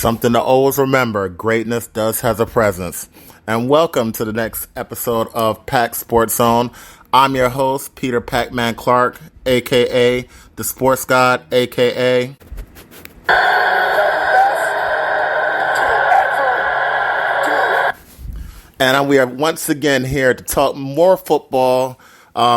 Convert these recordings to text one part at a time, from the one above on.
Something to always remember, greatness does have a presence. And welcome to the next episode of Pack Sports Zone. I'm your host, Peter Pac-Man Clark, a.k.a. the Sports God, a.k.a. And we are once again here to talk more football.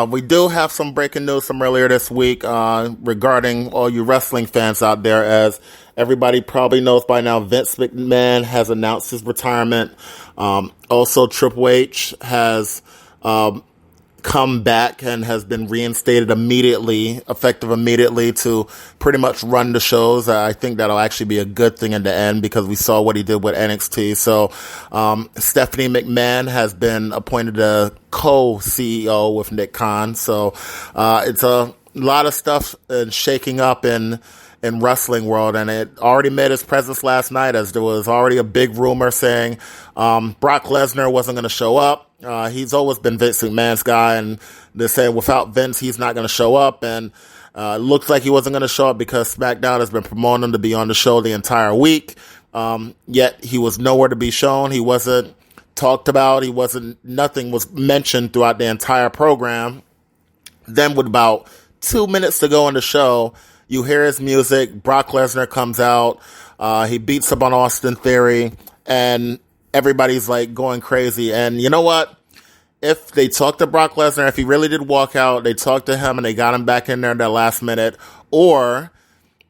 We do have some breaking news from earlier this week regarding all you wrestling fans out there. As everybody probably knows by now, Vince McMahon has announced his retirement. Also, Triple H has come back and has been reinstated immediately, effective immediately, to pretty much run the shows. I think that'll actually be a good thing in the end because we saw what he did with NXT. So Stephanie McMahon has been appointed a co-CEO with Nick Khan. So it's a lot of stuff shaking up in wrestling world, and it already made its presence last night, as there was already a big rumor saying Brock Lesnar wasn't going to show up. He's always been Vince McMahon's guy, and they're saying without Vince, he's not going to show up. And it looks like he wasn't going to show up because SmackDown has been promoting him to be on the show the entire week. Yet he was nowhere to be shown. He wasn't talked about. Nothing was mentioned throughout the entire program. Then with about 2 minutes to go on the show, you hear his music. Brock Lesnar comes out. He beats up on Austin Theory, and everybody's like going crazy. And you know what? If they talked to Brock Lesnar, if he really did walk out, they talked to him and they got him back in there in that last minute. Or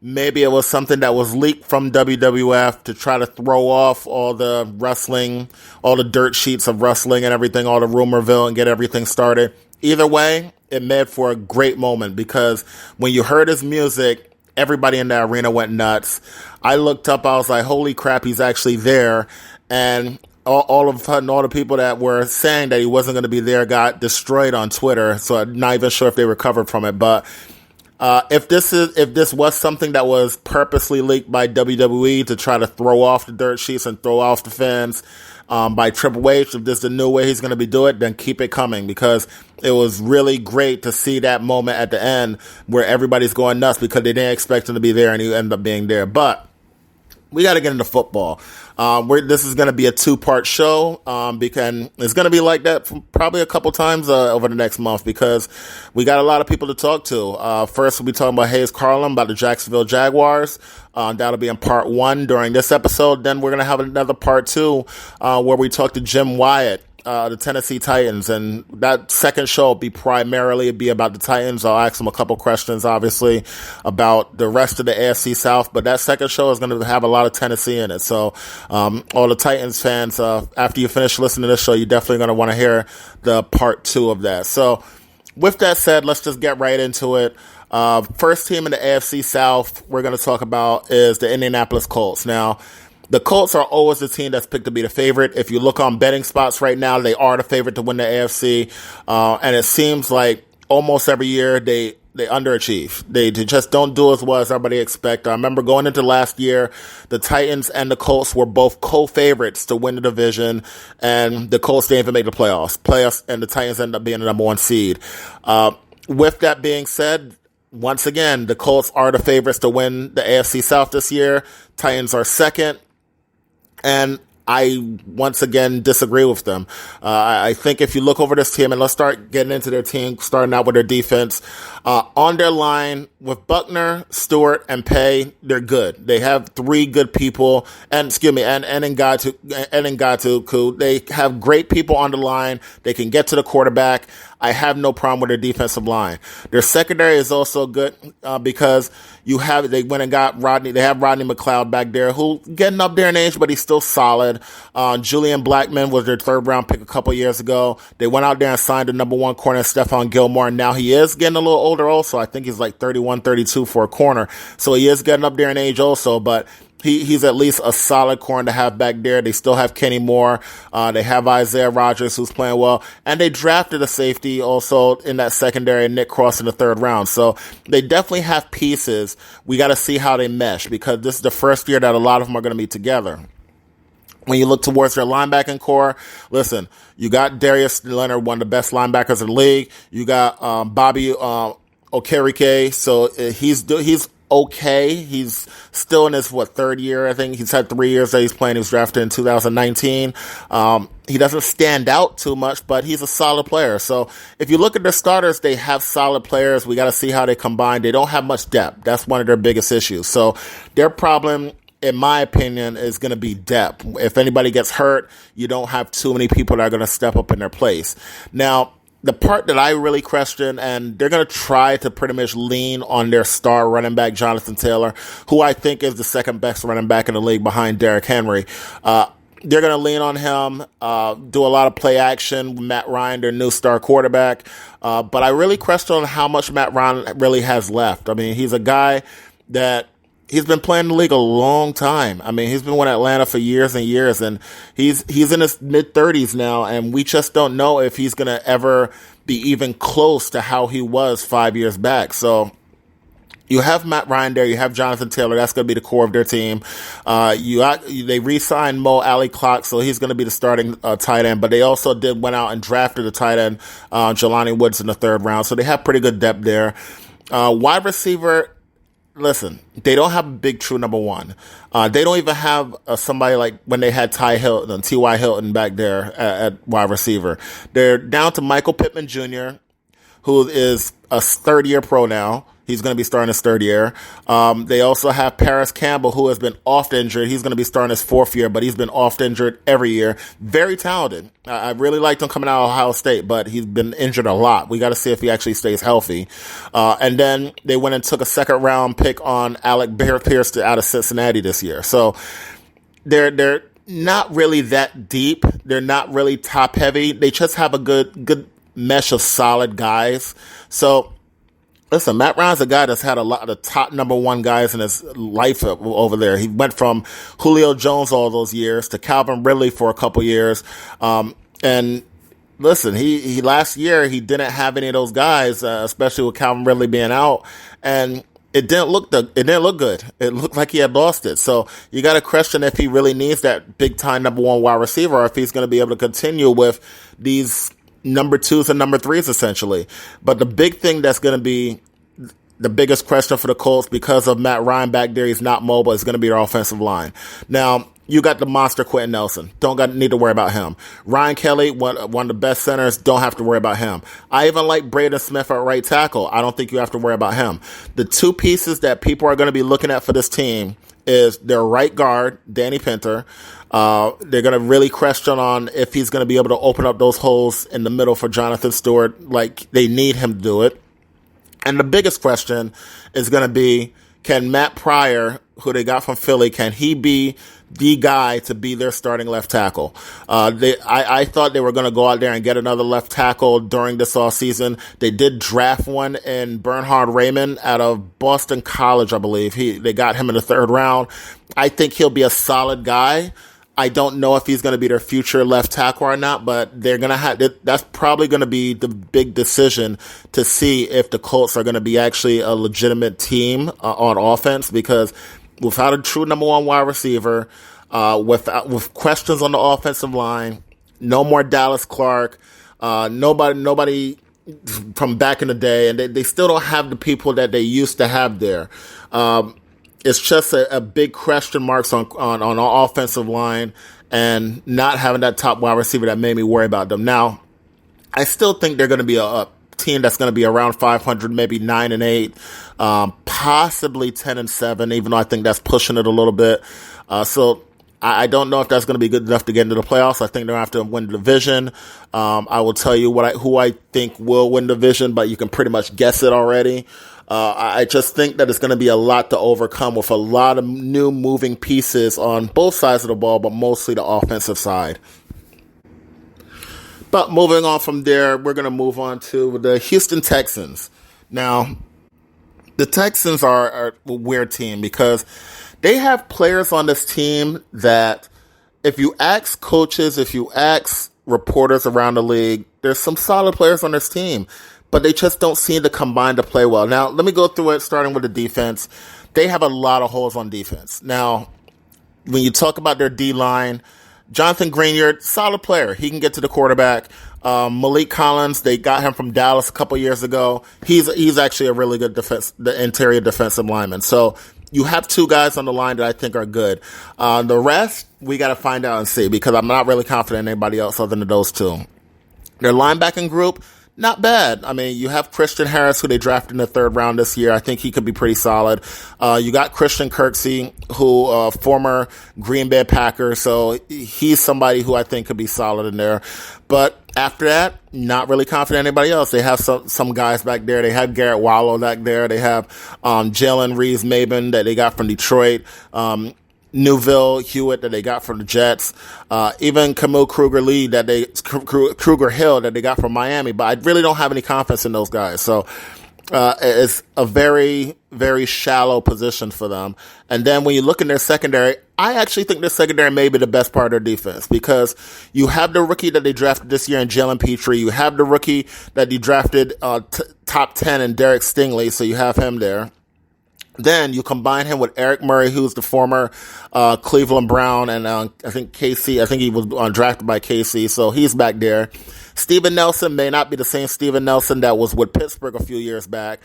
maybe it was something that was leaked from WWF to try to throw off all the wrestling, all the dirt sheets of wrestling and everything, all the rumorville, and get everything started. Either way, it made for a great moment because when you heard his music, everybody in the arena went nuts. I looked up, I was like, holy crap, he's actually there. And all of a sudden, all the people that were saying that he wasn't going to be there got destroyed on Twitter. So I'm not even sure if they recovered from it. But if this was something that was purposely leaked by WWE to try to throw off the dirt sheets and throw off the fans by Triple H, if this is the new way he's going to be doing it, then keep it coming, because it was really great to see that moment at the end where everybody's going nuts because they didn't expect him to be there and he ended up being there. But we got to get into football. This is going to be a two-part show because it's going to be like that for probably a couple times over the next month because we got a lot of people to talk to. First, we'll be talking about Carlyon about the Jacksonville Jaguars. That'll be in part one during this episode. Then we're going to have another part two where we talk to Jim Wyatt, the Tennessee Titans, and that second show will be primarily about the Titans. I'll ask them a couple questions, obviously, about the rest of the AFC South, but that second show is going to have a lot of Tennessee in it. So all the Titans fans, after you finish listening to this show, you're definitely going to want to hear the part two of that. So with that said, let's just get right into it. First team in the AFC South we're going to talk about is the Indianapolis Colts. Now, the Colts are always the team that's picked to be the favorite. If you look on betting spots right now, they are the favorite to win the AFC. And it seems like almost every year they underachieve. They just don't do as well as everybody expects. I remember going into last year, the Titans and the Colts were both co-favorites to win the division, and the Colts didn't even make the playoffs, and the Titans ended up being the number one seed. With that being said, once again, the Colts are the favorites to win the AFC South this year. Titans are second. And I, once again, disagree with them. I think if you look over this team, and let's start getting into their team, starting out with their defense, on their line with Buckner, Stewart, and Pay, they're good. They have three good people, and Ngatu, they have great people on the line. They can get to the quarterback. I have no problem with their defensive line. Their secondary is also good because they went and got Rodney. They have Rodney McLeod back there, who getting up there in age, but he's still solid. Julian Blackmon was their third round pick a couple years ago. They went out there and signed the number one corner, Stephon Gilmore, and now he is getting a little older also. I think he's like 31, 32 for a corner. So he is getting up there in age also, but he's at least a solid corner to have back there. They still have Kenny Moore. They have Isaiah Rodgers, who's playing well. And they drafted a safety also in that secondary, Nick Cross, in the third round. So they definitely have pieces. We got to see how they mesh because this is the first year that a lot of them are going to be together. When you look towards their linebacking core, listen, you got Darius Leonard, one of the best linebackers in the league. You got Bobby Okereke, so he's okay. He's still in his, third year, I think. He's had 3 years that he's playing. He was drafted in 2019. He doesn't stand out too much, but he's a solid player. So if you look at their starters, they have solid players. We got to see how they combine. They don't have much depth. That's one of their biggest issues. So their problem, in my opinion, is going to be depth. If anybody gets hurt, you don't have too many people that are going to step up in their place. Now, the part that I really question, and they're going to try to pretty much lean on their star running back, Jonathan Taylor, who I think is the second best running back in the league behind Derrick Henry. They're going to lean on him, do a lot of play action with Matt Ryan, their new star quarterback. But I really question how much Matt Ryan really has left. I mean, he's a guy that he's been playing the league a long time. I mean, he's been with Atlanta for years and years, and he's in his mid-30s now, and we just don't know if he's going to ever be even close to how he was 5 years back. So you have Matt Ryan there. You have Jonathan Taylor. That's going to be the core of their team. They re-signed Mo Alley-Clock, so he's going to be the starting tight end. But they also went out and drafted a tight end, Jelani Woods, in the third round. So they have pretty good depth there. Wide receiver, listen, they don't have a big true number one. They don't even have somebody like when they had T.Y. Hilton back there at wide receiver. They're down to Michael Pittman Jr., who is a third-year pro now. He's going to be starting his third year. They also have Paris Campbell, who has been oft injured. He's going to be starting his fourth year, but he's been oft injured every year. Very talented. I really liked him coming out of Ohio State, but he's been injured a lot. We got to see if he actually stays healthy. And then they went and took a second-round pick on Alec Pierce out of Cincinnati this year. So they're not really that deep. They're not really top-heavy. They just have a good mesh of solid guys. So listen, Matt Ryan's a guy that's had a lot of the top number one guys in his life over there. He went from Julio Jones all those years to Calvin Ridley for a couple years. And listen, he last year, he didn't have any of those guys, especially with Calvin Ridley being out. And it didn't look good. It looked like he had lost it. So you got to question if he really needs that big time number one wide receiver, or if he's going to be able to continue with these number twos and number threes, essentially. But the big thing that's going to be the biggest question for the Colts, because of Matt Ryan back there, he's not mobile, is going to be their offensive line. Now, you got the monster Quentin Nelson. Need to worry about him. Ryan Kelly, one of the best centers, don't have to worry about him. I even like Braden Smith at right tackle. I don't think you have to worry about him. The two pieces that people are going to be looking at for this team is their right guard, Danny Pinter. They're going to really question on if he's going to be able to open up those holes in the middle for Jonathan Stewart like they need him to do it. And the biggest question is going to be, can Matt Pryor, who they got from Philly, can he be the guy to be their starting left tackle? I thought they were going to go out there and get another left tackle during this offseason. They did draft one in Bernhard Raymond out of Boston College, I believe. They got him in the third round. I think he'll be a solid guy. I don't know if he's going to be their future left tackle or not, but they're going to have, that's probably going to be the big decision to see if the Colts are going to be actually a legitimate team on offense, because without a true number one wide receiver, with questions on the offensive line, no more Dallas Clark, nobody from back in the day, and they still don't have the people that they used to have there. It's just a big question marks on our offensive line, and not having that top wide receiver that made me worry about them. Now, I still think they're going to be a team that's going to be around 500, maybe 9-8, possibly 10-7, even though I think that's pushing it a little bit. So I don't know if that's going to be good enough to get into the playoffs. I think they're going to have to win the division. I will tell you who I think will win the division, but you can pretty much guess it already. I just think that it's going to be a lot to overcome with a lot of new moving pieces on both sides of the ball, but mostly the offensive side. But moving on from there, we're going to move on to the Houston Texans. Now, the Texans are a weird team because they have players on this team that if you ask coaches, if you ask reporters around the league, there's some solid players on this team, but they just don't seem to combine to play well. Now, let me go through it, starting with the defense. They have a lot of holes on defense. Now, when you talk about their D-line, Jonathan Greenyard, solid player. He can get to the quarterback. Malik Collins, they got him from Dallas a couple years ago. He's actually a really good the interior defensive lineman. So you have two guys on the line that I think are good. The rest, we got to find out and see, because I'm not really confident in anybody else other than those two. Their linebacking group, not bad. I mean, you have Christian Harris, who they drafted in the third round this year. I think he could be pretty solid. You got Christian Kirksey, who, former Green Bay Packer. So he's somebody who I think could be solid in there. But after that, not really confident in anybody else. They have some guys back there. They have Garrett Wallow back there. They have, Jalen Reeves-Maybin that they got from Detroit. Newville Hewitt that they got from the Jets, even Camille Kruger-Hill that they got from Miami, but I really don't have any confidence in those guys. So, it's a very, very shallow position for them. And then when you look in their secondary, I actually think their secondary may be the best part of their defense, because you have the rookie that they drafted this year in Jalen Petrie. You have the rookie that you drafted, top 10 in Derek Stingley. So you have him there. Then you combine him with Eric Murray, who's the former Cleveland Brown, and I think KC. I think he was drafted by KC, so he's back there. Steven Nelson may not be the same Steven Nelson that was with Pittsburgh a few years back,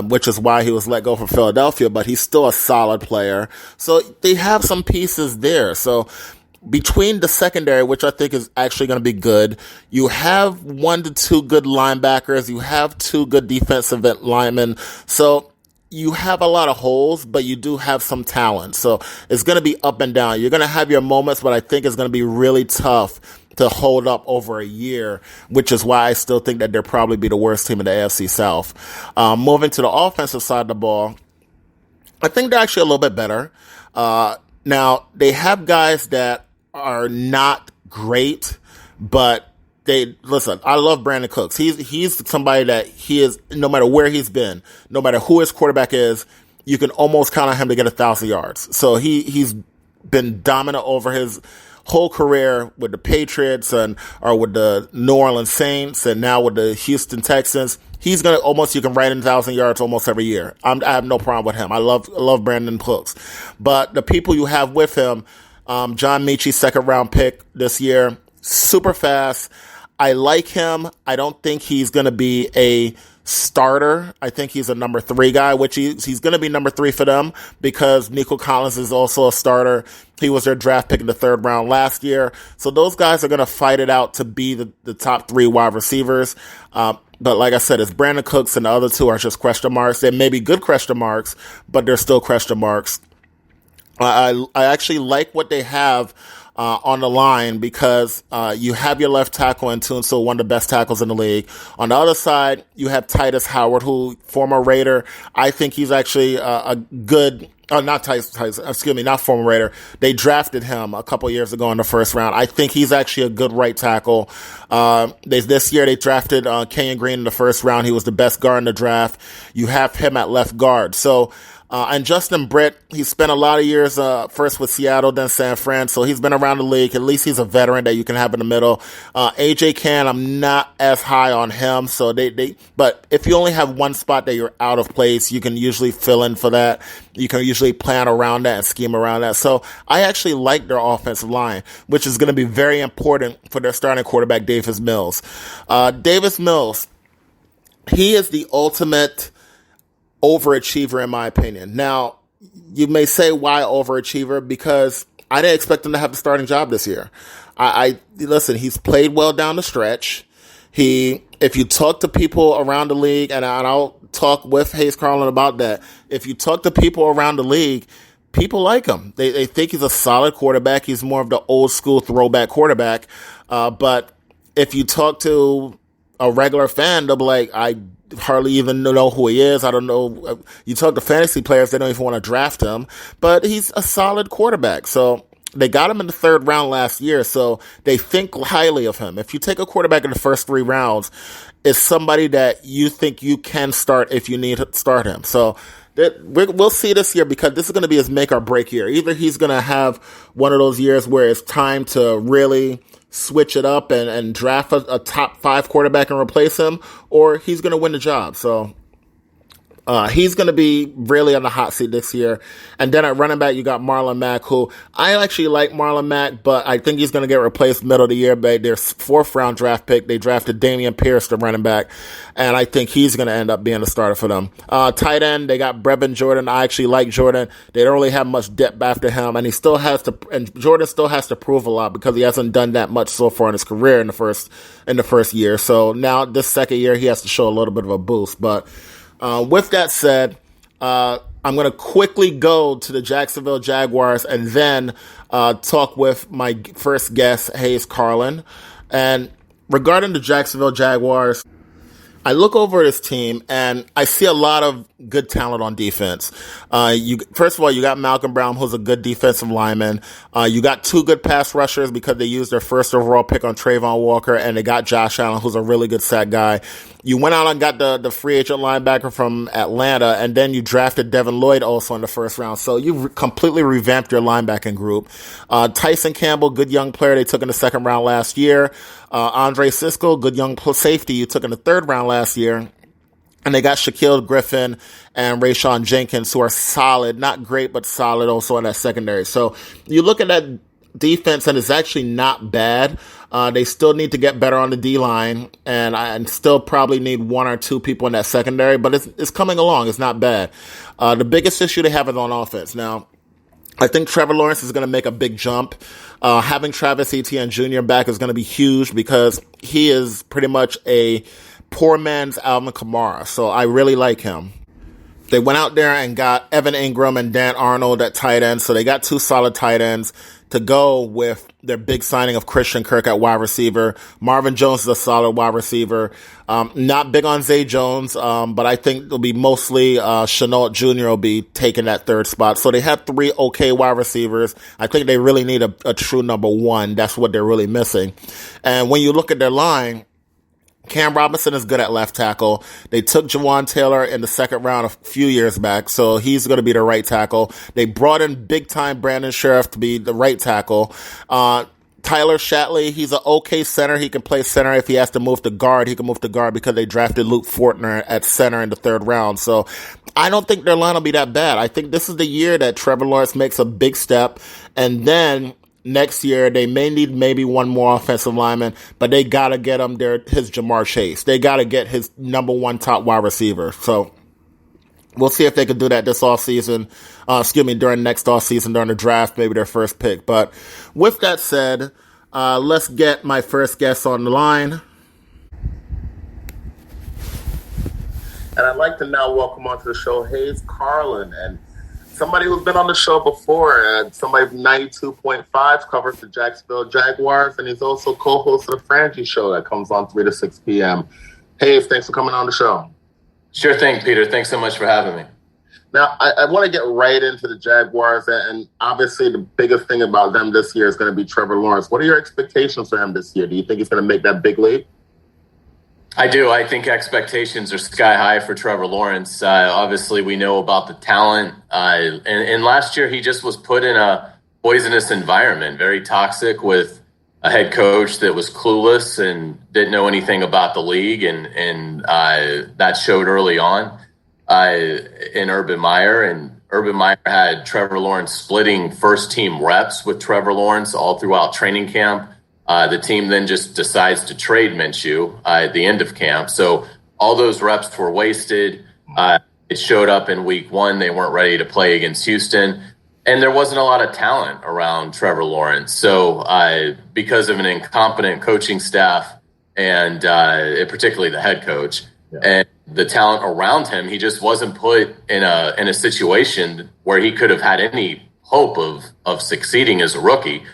which is why he was let go from Philadelphia, but he's still a solid player. So they have some pieces there. So between the secondary, which I think is actually going to be good, you have 1 to 2 good linebackers. You have 2 good defensive linemen. So you have a lot of holes, but you do have some talent. So it's going to be up and down. You're going to have your moments, but I think it's going to be really tough to hold up over a year, which is why I still think that they'll probably be the worst team in the AFC South. Moving to the offensive side of the ball, I think they're actually a little bit better. Now, they have guys that are not great, but listen, I love Brandon Cooks. He's somebody that he is, no matter where he's been, no matter who his quarterback is, you can almost count on him to get 1,000 yards. So he's been dominant over his whole career with the Patriots or with the New Orleans Saints, and now with the Houston Texans. He's going to you can write in 1,000 yards almost every year. I have no problem with him. I love Brandon Cooks. But the people you have with him, John Mechie, second round pick this year, super fast. I like him. I don't think he's going to be a starter. I think he's a number 3 guy, which he's going to be number 3 for them, because Nico Collins is also a starter. He was their draft pick in the third round last year. So those guys are going to fight it out to be the top 3 wide receivers. But like I said, it's Brandon Cooks, and the other 2 are just question marks. They may be good question marks, but they're still question marks. I actually like what they have on the line, because you have your left tackle in Tunsil, one of the best tackles in the league. On the other side, you have Titus Howard, who, former Raider. I think he's actually a good, not former Raider. They drafted him a couple years ago in the first round. I think he's actually a good right tackle. This year they drafted Kenyon Green in the first round. He was the best guard in the draft. You have him at left guard. So, and Justin Britt, he spent a lot of years, first with Seattle, then San Fran. So he's been around the league. At least he's a veteran that you can have in the middle. AJ Cann, I'm not as high on him. So but if you only have one spot that you're out of place, you can usually fill in for that. You can usually plan around that and scheme around that. So I actually like their offensive line, which is going to be very important for their starting quarterback, Davis Mills. Davis Mills, he is the ultimate overachiever in my opinion. Now, you may say, why overachiever? Because I didn't expect him to have the starting job this year. Listen, he's played well down the stretch. If you talk to people around the league, and I'll talk with Hayes Carlyon about that, if you talk to people around the league, people like him. They think he's a solid quarterback. He's more of the old school throwback quarterback. But if you talk to a regular fan, they'll be like, I hardly even know who he is. I don't know. You talk to fantasy players, they don't even want to draft him, but he's a solid quarterback. So they got him in the third round last year, so they think highly of him. If you take a quarterback in the first 3 rounds, it's somebody that you think you can start if you need to start him. So we'll see this year, because this is going to be his make or break year. Either he's going to have one of those years where it's time to really switch it up and draft a top 5 quarterback and replace him, or he's going to win the job. So He's going to be really on the hot seat this year. And then at running back, you got Marlon Mack, who I actually like Marlon Mack, but I think he's going to get replaced middle of the year by their 4th-round draft pick. They drafted Damian Pierce, the running back, and I think he's going to end up being the starter for them. Tight end, they got Brevin Jordan. I actually like Jordan. They don't really have much depth after him, and Jordan still has to prove a lot because he hasn't done that much so far in his career in the first year. So now this second year, he has to show a little bit of a boost, but with that said, I'm going to quickly go to the Jacksonville Jaguars and then talk with my first guest, Hayes Carlyon. And regarding the Jacksonville Jaguars, I look over this team and I see a lot of good talent on defense. First of all, you got Malcolm Brown, who's a good defensive lineman. You got 2 good pass rushers because they used their 1st overall pick on Trayvon Walker, and they got Josh Allen, who's a really good sack guy. You went out and got the free agent linebacker from Atlanta, and then you drafted Devin Lloyd also in the 1st round. So you completely revamped your linebacking group. Tyson Campbell, good young player they took in the 2nd round last year. Andre Sisco, good young safety you took in the 3rd round last year. And they got Shaquille Griffin and Rayshawn Jenkins, who are solid, not great, but solid also in that secondary. So you look at that defense, and it's actually not bad. They still need to get better on the D-line, and I still probably need 1 or 2 people in that secondary, but it's coming along. It's not bad. The biggest issue they have is on offense. Now, I think Trevor Lawrence is going to make a big jump. Having Travis Etienne Jr. back is going to be huge because he is pretty much a poor man's Alvin Kamara. So I really like him. They went out there and got Evan Ingram and Dan Arnold at tight end. So they got 2 solid tight ends to go with their big signing of Christian Kirk at wide receiver. Marvin Jones is a solid wide receiver. Not big on Zay Jones, but I think it'll be mostly Chenault Jr. will be taking that 3rd spot. So they have 3 okay wide receivers. I think they really need a true number 1. That's what they're really missing. And when you look at their line, Cam Robinson is good at left tackle. They took Jawan Taylor in the 2nd round a few years back, so he's going to be the right tackle. They brought in big-time Brandon Sheriff to be the right tackle. Tyler Shatley, he's an okay center. He can play center. If he has to move to guard, he can move to guard because they drafted Luke Fortner at center in the 3rd round. So I don't think their line will be that bad. I think this is the year that Trevor Lawrence makes a big step, and then next year, they may need maybe 1 more offensive lineman, but they got to get him his Jamar Chase. They got to get his number 1 top wide receiver. So we'll see if they can do that this offseason. During next offseason, during the draft, maybe their first pick. But with that said, let's get my first guest on the line. And I'd like to now welcome onto the show Hayes Carlyon, and somebody who's been on the show before, somebody from 92.5 covers the Jacksonville Jaguars, and he's also co-host of the Frangie Show that comes on 3 to 6 p.m. Hayes, thanks for coming on the show. Sure thing, Peter. Thanks so much for having me. Now, I want to get right into the Jaguars, and obviously the biggest thing about them this year is going to be Trevor Lawrence. What are your expectations for him this year? Do you think he's going to make that big leap? I do. I think expectations are sky high for Trevor Lawrence. Obviously, we know about the talent. And last year, he just was put in a poisonous environment, very toxic, with a head coach that was clueless and didn't know anything about the league. And that showed early on in Urban Meyer. And Urban Meyer had Trevor Lawrence splitting first-team reps with Trevor Lawrence all throughout training camp. The team then just decides to trade Minshew at the end of camp. So all those reps were wasted. It showed up in week 1. They weren't ready to play against Houston. And there wasn't a lot of talent around Trevor Lawrence. So because of an incompetent coaching staff and particularly the head coach and the talent around him, he just wasn't put in a situation where he could have had any hope of succeeding as a rookie.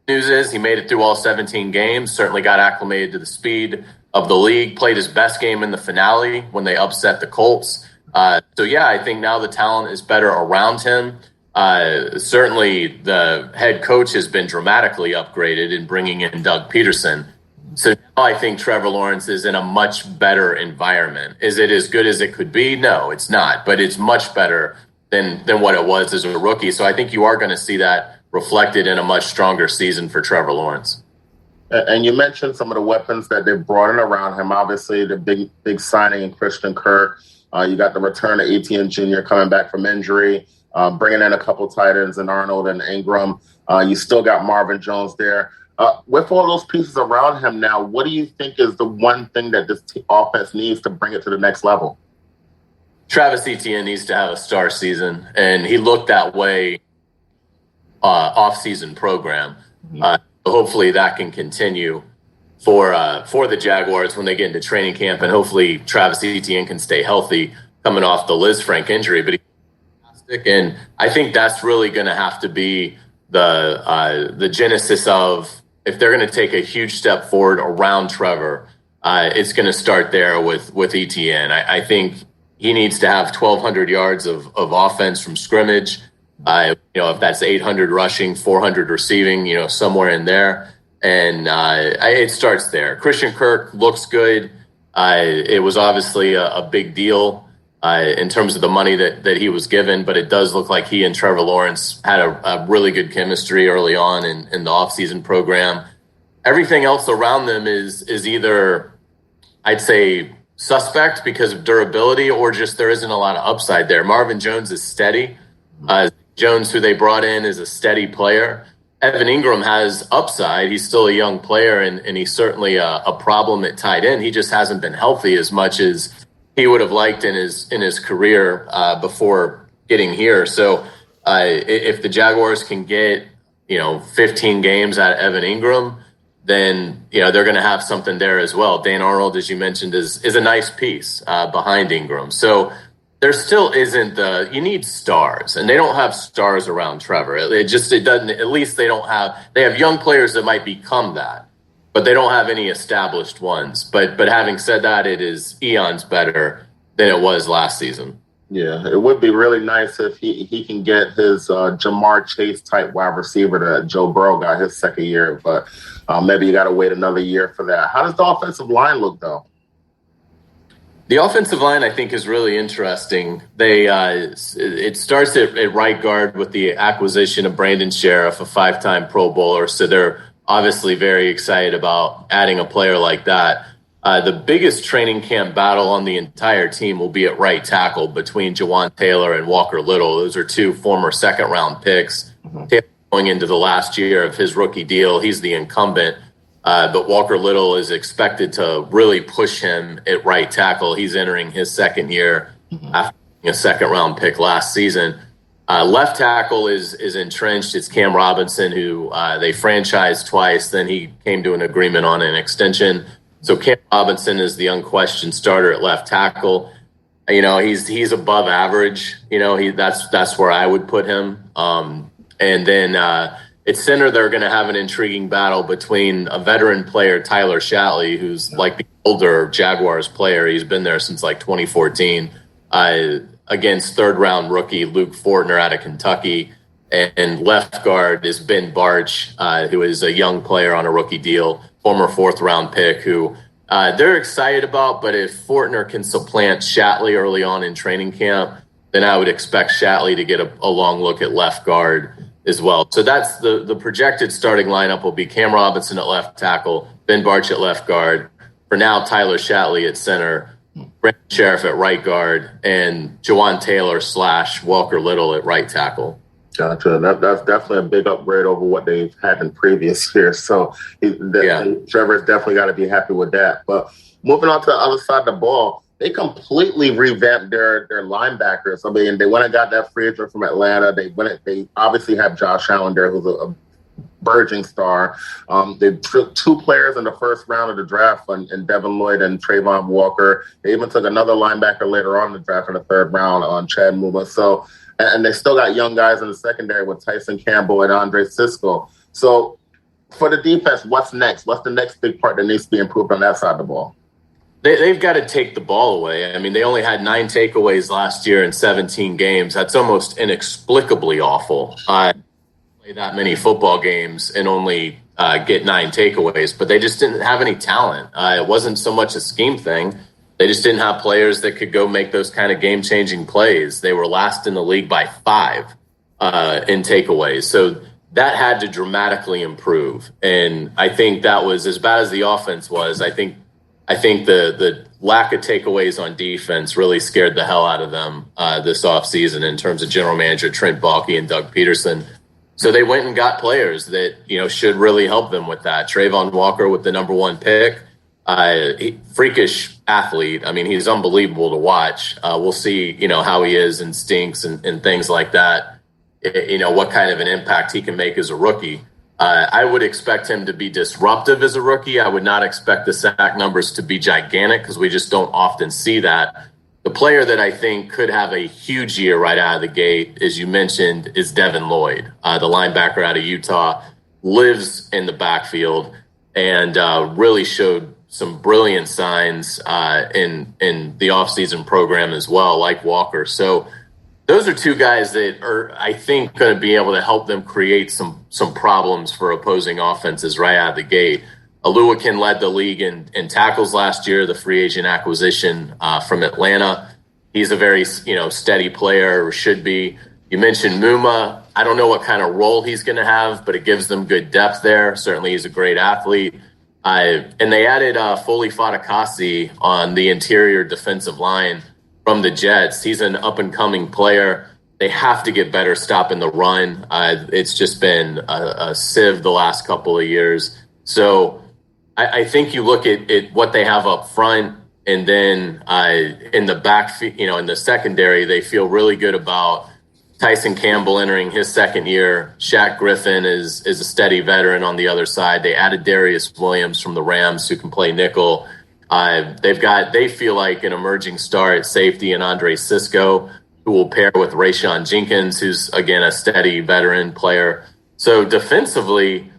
News is he made it through all 17 games, certainly got acclimated to the speed of the league, played his best game in the finale when they upset the Colts. I think now the talent is better around him. Certainly the head coach has been dramatically upgraded in bringing in Doug Peterson. So now I think Trevor Lawrence is in a much better environment. Is it as good as it could be? No, it's not, but it's much better than what it was as a rookie. So I think you are going to see that reflected in a much stronger season for Trevor Lawrence. And you mentioned some of the weapons that they've brought in around him. Obviously, the big signing in Christian Kirk. You got the return of Etienne Jr. coming back from injury, bringing in a couple tight ends in Arnold and Ingram. You still got Marvin Jones there. With all those pieces around him now, what do you think is the one thing that this offense needs to bring it to the next level? Travis Etienne needs to have a star season, and he looked that way off-season program. Hopefully that can continue for the Jaguars when they get into training camp, and hopefully Travis Etienne can stay healthy coming off the Liz Frank injury. But he's fantastic, and I think that's really going to have to be the genesis of, if they're going to take a huge step forward around Trevor, it's going to start there with Etienne. I think he needs to have 1,200 yards of offense from scrimmage. If that's 800 rushing, 400 receiving, somewhere in there. And it starts there. Christian Kirk looks good. It was obviously a big deal in terms of the money that he was given, but it does look like he and Trevor Lawrence had a really good chemistry early on in the offseason program. Everything else around them is either, I'd say, suspect because of durability, or just there isn't a lot of upside there. Marvin Jones is steady. Jones, who they brought in, is a steady player. Evan Ingram has upside. He's still a young player, and he's certainly a problem at tight end. He just hasn't been healthy as much as he would have liked in his career before getting here. So if the Jaguars can get 15 games out of Evan Ingram, then they're going to have something there as well. Dan Arnold, as you mentioned, is a nice piece behind Ingram. So there still isn't you need stars, and they don't have stars around Trevor. It doesn't, at least they have young players that might become that, but they don't have any established ones. But having said that, it is eons better than it was last season. Yeah, it would be really nice if he can get his Jamar Chase type wide receiver that Joe Burrow got his second year, but maybe you got to wait another year for that. How does the offensive line look, though? The offensive line, I think, is really interesting. It starts at right guard with the acquisition of Brandon Sheriff, a 5-time Pro Bowler. So they're obviously very excited about adding a player like that. The biggest training camp battle on the entire team will be at right tackle between Jawan Taylor and Walker Little. Those are two former second-round picks. Taylor going into the last year of his rookie deal. He's the incumbent. But Walker Little is expected to really push him at right tackle. He's entering his second year after a second-round pick last season. Left tackle is entrenched. It's Cam Robinson, who they franchised twice. Then he came to an agreement on an extension. So Cam Robinson is the unquestioned starter at left tackle. He's above average. That's where I would put him. And then at center, they're going to have an intriguing battle between a veteran player, Tyler Shatley, who's like the older Jaguars player. He's been there since like 2014, against third-round rookie Luke Fortner out of Kentucky. And left guard is Ben Barch, who is a young player on a rookie deal, former fourth-round pick, who they're excited about. But if Fortner can supplant Shatley early on in training camp, then I would expect Shatley to get a long look at left guard as well. So that's the projected starting lineup will be Cam Robinson at left tackle, Ben Barch at left guard. For now, Tyler Shatley at center, Brandon Sheriff at right guard, and Jawan Taylor / Walker Little at right tackle. Gotcha. That's definitely a big upgrade over what they've had in previous years. So Trevor's definitely got to be happy with that. But moving on to the other side of the ball, they completely revamped their linebackers. I mean, they went and got that free agent from Atlanta. They obviously have Josh Allen there, who's a burgeoning star. They took 2 players in the first round of the draft, and Devin Lloyd and Trayvon Walker. They even took another linebacker later on in the draft in the third round on Chad Muma. So, and they still got young guys in the secondary with Tyson Campbell and Andre Sisco. So for the defense, what's next? What's the next big part that needs to be improved on that side of the ball? They've got to take the ball away. I mean, they only had 9 takeaways last year in 17 games. That's almost inexplicably awful. Play that many football games and only get 9 takeaways, but they just didn't have any talent. It wasn't so much a scheme thing. They just didn't have players that could go make those kind of game-changing plays. They were last in the league by 5 in takeaways. So that had to dramatically improve. And I think that was, as bad as the offense was, I think I think the lack of takeaways on defense really scared the hell out of them this offseason in terms of general manager Trent Baalke and Doug Peterson. So they went and got players that, should really help them with that. Trayvon Walker with the number 1 pick, freakish athlete. I mean, he's unbelievable to watch. We'll see, how he is and stinks and things like that. What kind of an impact he can make as a rookie. I would expect him to be disruptive as a rookie. I would not expect the sack numbers to be gigantic because we just don't often see that. The player that I think could have a huge year right out of the gate, as you mentioned, is Devin Lloyd, the linebacker out of Utah, lives in the backfield and really showed some brilliant signs in the offseason program as well, like Walker. So those are 2 guys that are, I think, going to be able to help them create some problems for opposing offenses right out of the gate. Oluwakin led the league in tackles last year, the free agent acquisition from Atlanta. He's a very, steady player, or should be. You mentioned Muma. I don't know what kind of role he's going to have, but it gives them good depth there. Certainly he's a great athlete. And they added Foley Fatukasi on the interior defensive line from the Jets. He's an up-and-coming player. They have to get better stopping the run. It's just been a sieve the last couple of years. So I think you look at what they have up front, and then in the back, in the secondary, they feel really good about Tyson Campbell entering his second year. Shaq Griffin is a steady veteran on the other side. They added Darius Williams from the Rams, who can play nickel. They feel like an emerging star at safety in Andre Sisco, who will pair with Rayshon Jenkins, who's, again, a steady veteran player. So defensively,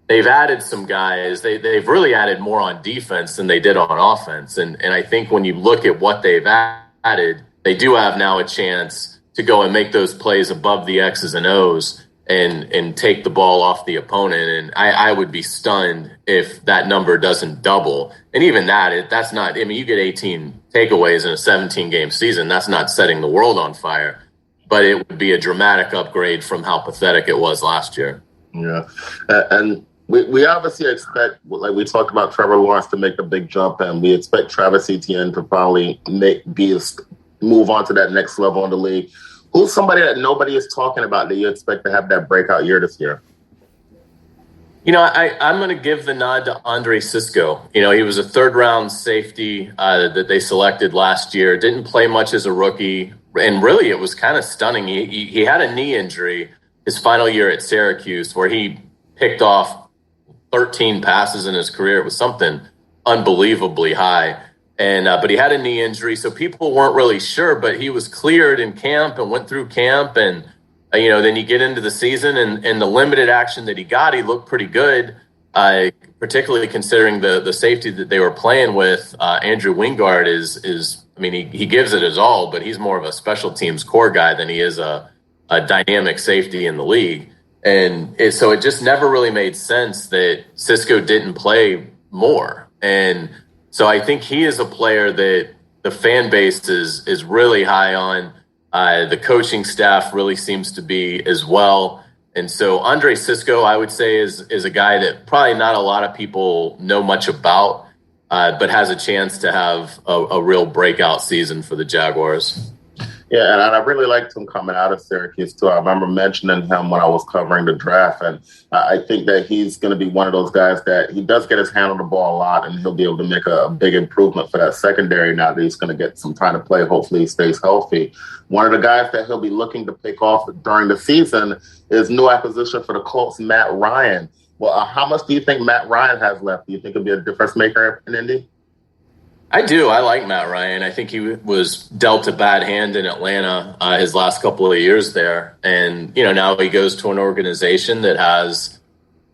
they've added some guys. They've really added more on defense than they did on offense. And I think when you look at what they've added, they do have now a chance to go and make those plays above the X's and O's and take the ball off the opponent. And I would be stunned if that number doesn't double. And even that's not, you get 18 takeaways in a 17-game season. That's not setting the world on fire. But it would be a dramatic upgrade from how pathetic it was last year. Yeah. And we obviously expect, like we talked about, Trevor Lawrence to make a big jump, and we expect Travis Etienne to probably move on to that next level in the league. Who's somebody that nobody is talking about that you expect to have that breakout year this year? I'm going to give the nod to Andre Sisco. He was a 3rd-round safety that they selected last year. Didn't play much as a rookie, and really it was kind of stunning. He had a knee injury his final year at Syracuse where he picked off 13 passes in his career. It was something unbelievably high. But he had a knee injury, so people weren't really sure. But he was cleared in camp and went through camp. And, then you get into the season and the limited action that he got, he looked pretty good, particularly considering the safety that they were playing with. Andrew Wingard he gives it his all, but he's more of a special teams core guy than he is a dynamic safety in the league. And so it just never really made sense that Sisco didn't play more. And so I think he is a player that the fan base is really high on. The coaching staff really seems to be as well. And so Andre Sisco, I would say, is a guy that probably not a lot of people know much about, but has a chance to have a real breakout season for the Jaguars. Yeah, and I really liked him coming out of Syracuse, too. I remember mentioning him when I was covering the draft, and I think that he's going to be one of those guys that he does get his hand on the ball a lot, and he'll be able to make a big improvement for that secondary now that he's going to get some time to play. Hopefully he stays healthy. One of the guys that he'll be looking to pick off during the season is new acquisition for the Colts, Matt Ryan. Well, how much do you think Matt Ryan has left? Do you think he'll be a difference maker in Indy? I do. I like Matt Ryan. I think he was dealt a bad hand in Atlanta his last couple of years there. And, now he goes to an organization that has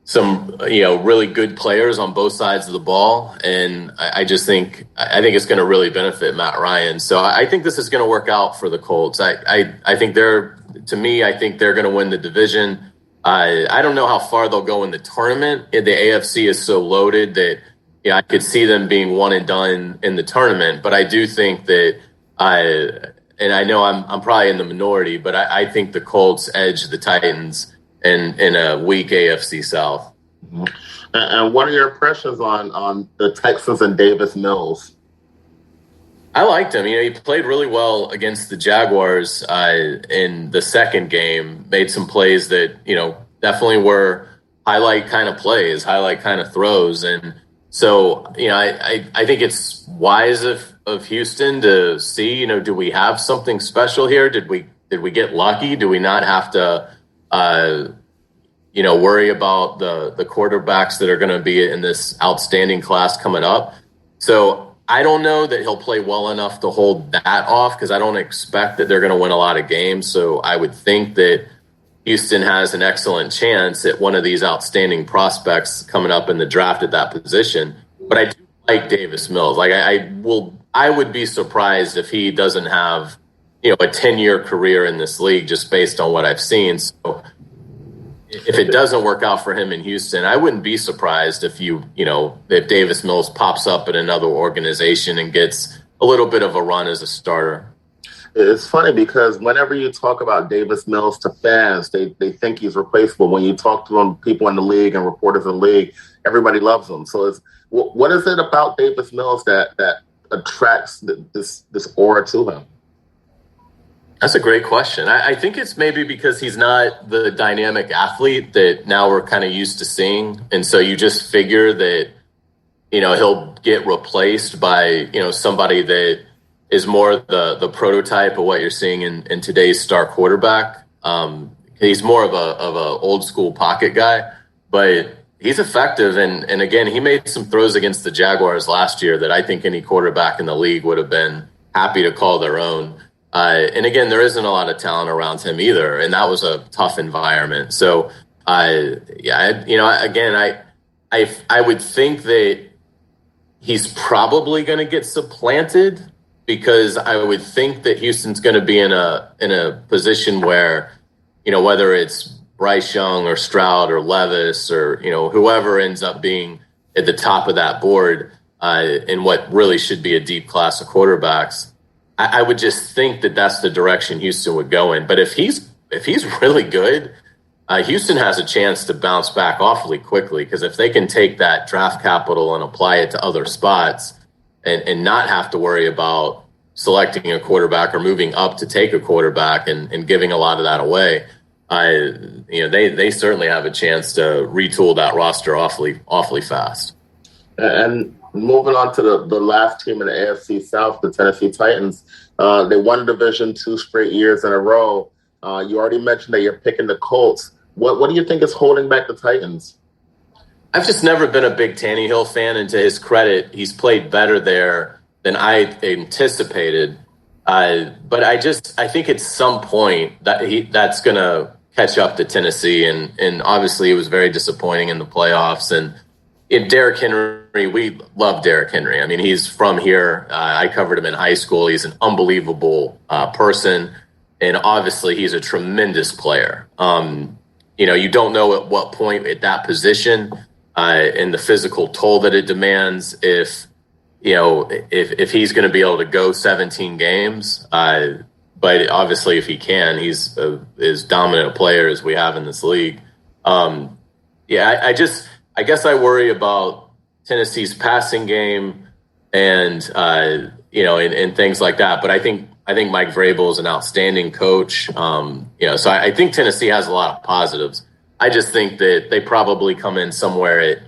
some, really good players on both sides of the ball. And I think it's going to really benefit Matt Ryan. So I think this is going to work out for the Colts. I think they're going to win the division. I don't know how far they'll go in the tournament. The AFC is so loaded that, I could see them being one and done in the tournament, but I do think that and I know I'm probably in the minority, but I think the Colts edge the Titans in a weak AFC South. Mm-hmm. And what are your impressions on the Texans and Davis Mills? I liked him. He played really well against the Jaguars in the second game, made some plays that, definitely were highlight kind of plays, highlight kind of throws. And so, I think it's wise of Houston to see, do we have something special here? Did we get lucky? Do we not have to, worry about the quarterbacks that are going to be in this outstanding class coming up? So I don't know that he'll play well enough to hold that off because I don't expect that they're going to win a lot of games. So I would think that Houston has an excellent chance at one of these outstanding prospects coming up in the draft at that position. But I do like Davis Mills. Like I would be surprised if he doesn't have, a 10-year career in this league just based on what I've seen. So if it doesn't work out for him in Houston, I wouldn't be surprised if if Davis Mills pops up at another organization and gets a little bit of a run as a starter. It's funny because whenever you talk about Davis Mills to fans, they think he's replaceable. When you talk to them, people in the league and reporters in the league, everybody loves him. So what is it about Davis Mills that attracts this aura to him? That's a great question. I think it's maybe because he's not the dynamic athlete that now we're kind of used to seeing. And so you just figure that, he'll get replaced by, somebody that is more the prototype of what you're seeing in today's star quarterback. He's more of a old school pocket guy, but he's effective. And again, he made some throws against the Jaguars last year that I think any quarterback in the league would have been happy to call their own. And again, there isn't a lot of talent around him either, and that was a tough environment. So, I would think that he's probably going to get supplanted because I would think that Houston's going to be in a position where, whether it's Bryce Young or Stroud or Levis or whoever ends up being at the top of that board in what really should be a deep class of quarterbacks. I would just think that that's the direction Houston would go in. But if he's really good, Houston has a chance to bounce back awfully quickly because if they can take that draft capital and apply it to other spots and not have to worry about selecting a quarterback or moving up to take a quarterback and giving a lot of that away, they certainly have a chance to retool that roster awfully fast. And moving on to the last team in the AFC South, the Tennessee Titans, they won the division 2 straight years in a row. You already mentioned that you're picking the Colts. What do you think is holding back the Titans? I've just never been a big Tannehill fan, and to his credit, he's played better there than I anticipated. But I think at some point that's going to catch up to Tennessee, and obviously it was very disappointing in the playoffs. And Derrick Henry, we love Derrick Henry. I mean, he's from here. I covered him in high school. He's an unbelievable person, and obviously he's a tremendous player. You don't know at what point at that position and the physical toll that it demands if he's going to be able to go 17 games. But obviously if he can, he's as dominant a player as we have in this league. I guess I worry about Tennessee's passing game and and things like that. But I think Mike Vrabel is an outstanding coach. So I think Tennessee has a lot of positives. I just think that they probably come in somewhere at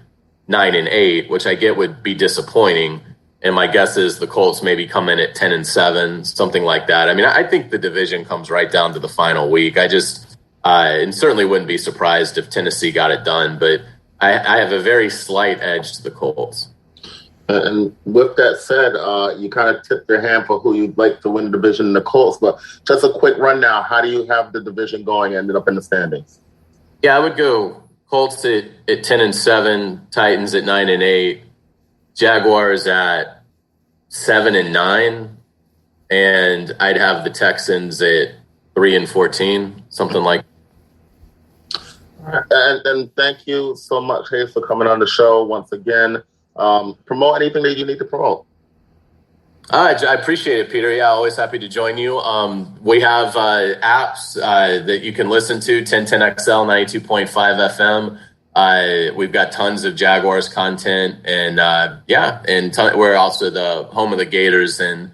9-8, which I get would be disappointing. And my guess is the Colts maybe come in at 10-7, something like that. I mean, I think the division comes right down to the final week. And certainly wouldn't be surprised if Tennessee got it done, but I have a very slight edge to the Colts. And with that said, you kind of tipped your hand for who you'd like to win the division in the Colts. But just a quick rundown, how do you have the division going, ended up in the standings? Yeah, I would go Colts at 10-7, Titans at 9-8, Jaguars at 7-9, and I'd have the Texans at 3-14, something like that. And thank you so much, Hayes, for coming on the show once again. Promote anything that you need to promote. I appreciate it, Peter. Yeah, always happy to join you. We have apps that you can listen to, 1010XL, 92.5 FM. We've got tons of Jaguars content, and we're also the home of the Gators in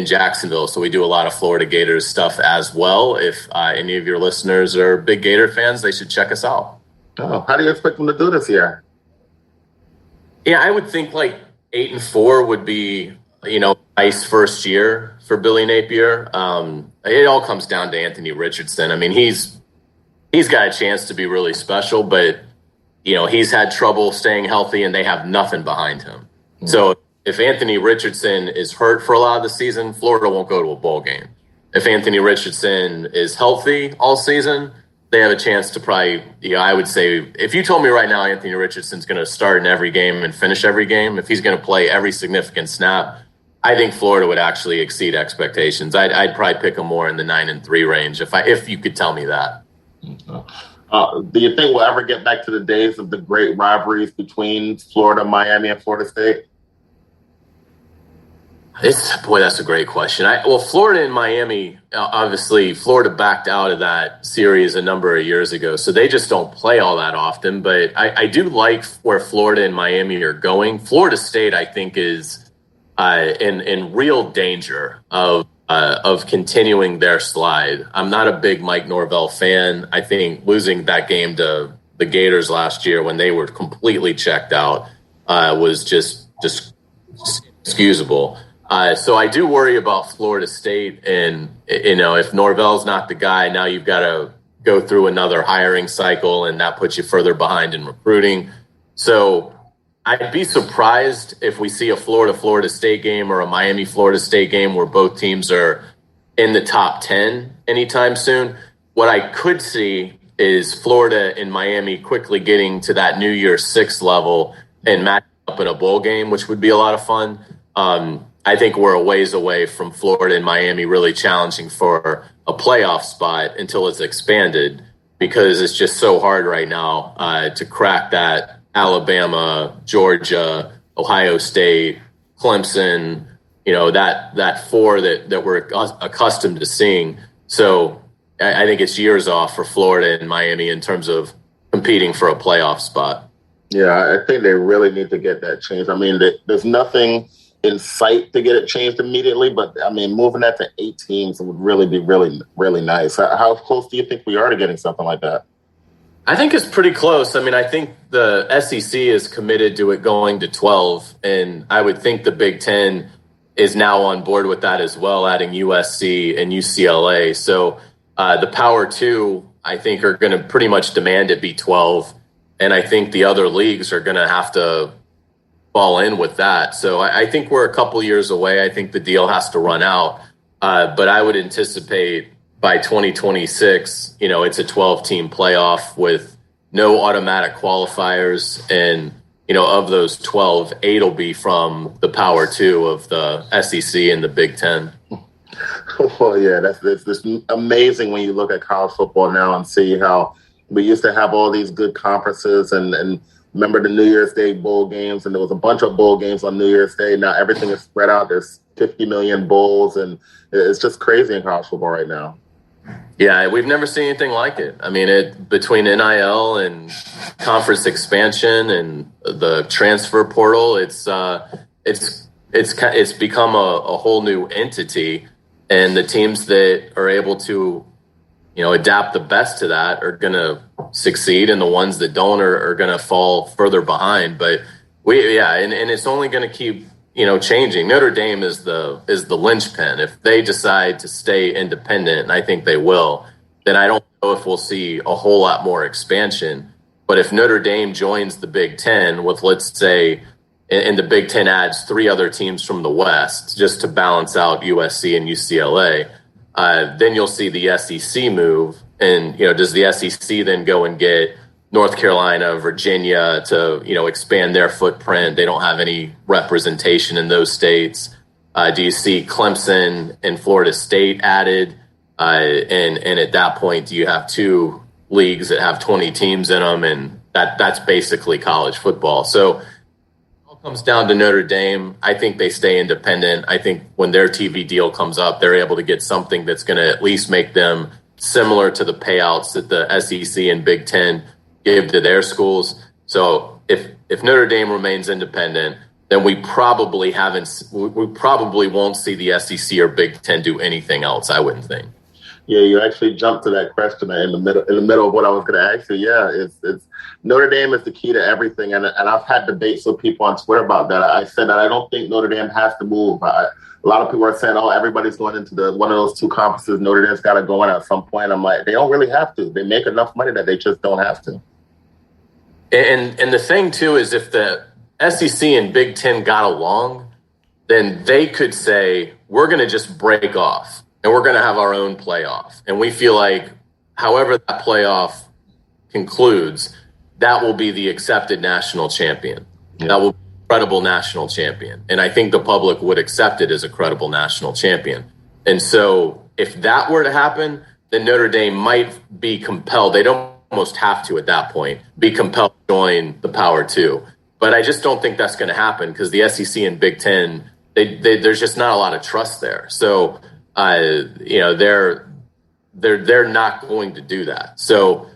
Jacksonville, so we do a lot of Florida Gators stuff as well. If any of your listeners are big Gator fans, they should check us out. Oh, how do you expect them to do this year? Yeah, I would think like 8-4 would be, nice first year for Billy Napier. It all comes down to Anthony Richardson. I mean, he's got a chance to be really special, but he's had trouble staying healthy, and they have nothing behind him. Mm-hmm. So if Anthony Richardson is hurt for a lot of the season, Florida won't go to a bowl game. If Anthony Richardson is healthy all season, they have a chance to probably, I would say, if you told me right now Anthony Richardson's going to start in every game and finish every game, if he's going to play every significant snap, I think Florida would actually exceed expectations. I'd probably pick him more in the 9-3 range if you could tell me that. Do you think we'll ever get back to the days of the great rivalries between Florida, Miami, and Florida State? That's a great question. Florida and Miami, obviously, Florida backed out of that series a number of years ago, so they just don't play all that often. But I do like where Florida and Miami are going. Florida State, I think, is in real danger of continuing their slide. I'm not a big Mike Norvell fan. I think losing that game to the Gators last year when they were completely checked out was just inexcusable. So I do worry about Florida State, and if Norvell's not the guy, now you've got to go through another hiring cycle, and that puts you further behind in recruiting. So I'd be surprised if we see a Florida State game or a Miami Florida State game where both teams are in the top 10 anytime soon. What I could see is Florida and Miami quickly getting to that New Year's Six level and matching up in a bowl game, which would be a lot of fun. I think we're a ways away from Florida and Miami really challenging for a playoff spot until it's expanded, because it's just so hard right now to crack that Alabama, Georgia, Ohio State, Clemson, that four that we're accustomed to seeing. So I think it's years off for Florida and Miami in terms of competing for a playoff spot. Yeah, I think they really need to get that changed. I mean, there's nothing in sight to get it changed immediately, but I mean, moving that to 8 teams would really be really, really nice. How close do you think we are to getting something like that? I think it's pretty close. I mean, I think the SEC is committed to it going to 12, and I would think the Big Ten is now on board with that as well, adding USC and UCLA. So the Power 2, I think, are going to pretty much demand it be 12, and I think the other leagues are going to have to fall in with that. So I think we're a couple years away. I think the deal has to run out, but I would anticipate by 2026, it's a 12-team playoff with no automatic qualifiers. And, of those 12, 8 will be from the Power 2 of the SEC and the Big Ten. Well, yeah, that's amazing when you look at college football now and see how we used to have all these good conferences and remember the New Year's Day bowl games, and there was a bunch of bowl games on New Year's Day. Now everything is spread out. There's 50 million bowls, and it's just crazy in college football right now. Yeah, we've never seen anything like it. I mean, between NIL and conference expansion and the transfer portal, it's become a whole new entity, and the teams that are able to adapt the best to that are going to succeed, and the ones that don't are going to fall further behind. But and it's only going to keep changing. Notre Dame is the linchpin. If they decide to stay independent, and I think they will, then I don't know if we'll see a whole lot more expansion. But if Notre Dame joins the Big Ten with, let's say, and the Big Ten adds 3 other teams from the West just to balance out USC and UCLA, then you'll see the SEC move. And, does the SEC then go and get North Carolina, Virginia to, expand their footprint? They don't have any representation in those states. Do you see Clemson and Florida State added? And at that point, do you have 2 leagues that have 20 teams in them? And that's basically college football. So it all comes down to Notre Dame. I think they stay independent. I think when their TV deal comes up, they're able to get something that's going to at least make them similar to the payouts that the SEC and Big Ten give to their schools. So if Notre Dame remains independent, then we probably won't see the SEC or Big Ten do anything else, I wouldn't think. Yeah, you actually jumped to that question in the middle of what I was going to ask you. Yeah, it's Notre Dame is the key to everything, and I've had debates with people on Twitter about that. I said that I don't think Notre Dame has to move. A lot of people are saying, "Oh, everybody's going into one of those two conferences. Notre Dame's got to go in at some point." I'm like, they don't really have to. They make enough money that they just don't have to. And the thing too is, if the SEC and Big Ten got along, then they could say, we're going to just break off and we're going to have our own playoff. And we feel like however that playoff concludes, that will be the accepted national champion. Yeah. That will be a credible national champion. And I think the public would accept it as a credible national champion. And so if that were to happen, then Notre Dame might be compelled. They don't almost have to at that point be compelled to join the Power Two. But I just don't think that's going to happen because the SEC and Big Ten, there's just not a lot of trust there. So, they're not going to do that. So,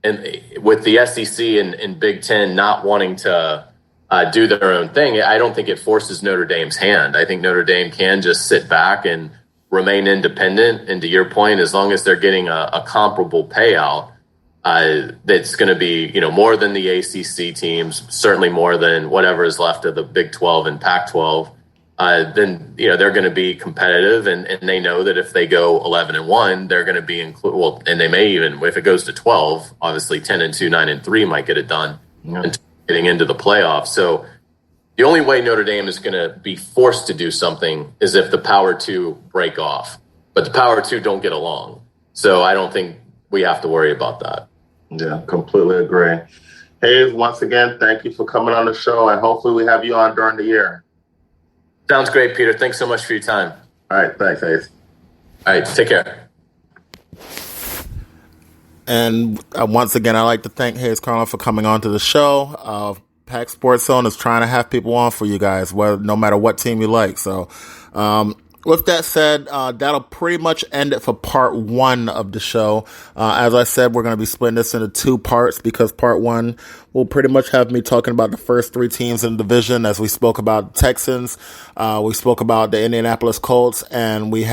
and with the SEC and Big Ten not wanting to do their own thing, I don't think it forces Notre Dame's hand. I think Notre Dame can just sit back and remain independent. And to your point, as long as they're getting a comparable payout, that's going to be, more than the ACC teams, certainly more than whatever is left of the Big 12 and Pac-12. Then they're going to be competitive, and they know that if they go 11-1, they're going to be included. And they may even, if it goes to 12, obviously 10-2, 9-3 might get it done, and getting into the playoffs. So the only way Notre Dame is going to be forced to do something is if the Power Two break off, but the Power Two don't get along. So I don't think we have to worry about that. Yeah, completely agree. Hayes, once again, thank you for coming on the show, and hopefully we have you on during the year. Sounds great, Peter. Thanks so much for your time. All right, thanks, Hayes. All right, take care. And once again, I'd like to thank Hayes Carlyon for coming on to the show. Pack Sports Zone is trying to have people on for you guys, no matter what team you like. So, with that said, that'll pretty much end it for part one of the show. As I said, we're going to be splitting this into two parts because part one will pretty much have me talking about the first three teams in the division, as we spoke about the Texans, we spoke about the Indianapolis Colts, and we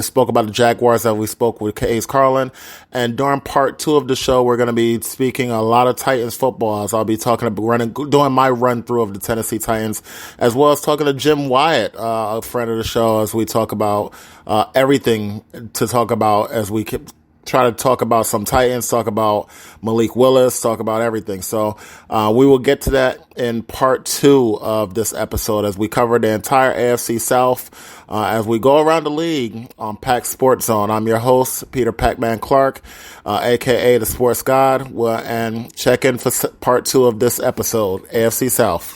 spoke about the Jaguars that we spoke with Hayes Carlyon. And during part two of the show, we're going to be speaking a lot of Titans football, as I'll be doing my run through of the Tennessee Titans, as well as talking to Jim Wyatt, a friend of the show, as we talk about everything to talk about as we try to talk about some Titans, talk about Malik Willis, talk about everything. So we will get to that in part two of this episode as we cover the entire AFC South as we go around the league on Pack Sports Zone. I'm your host, Peter Pac-Man Clark, a.k.a. the Sports God, and check in for part two of this episode, AFC South.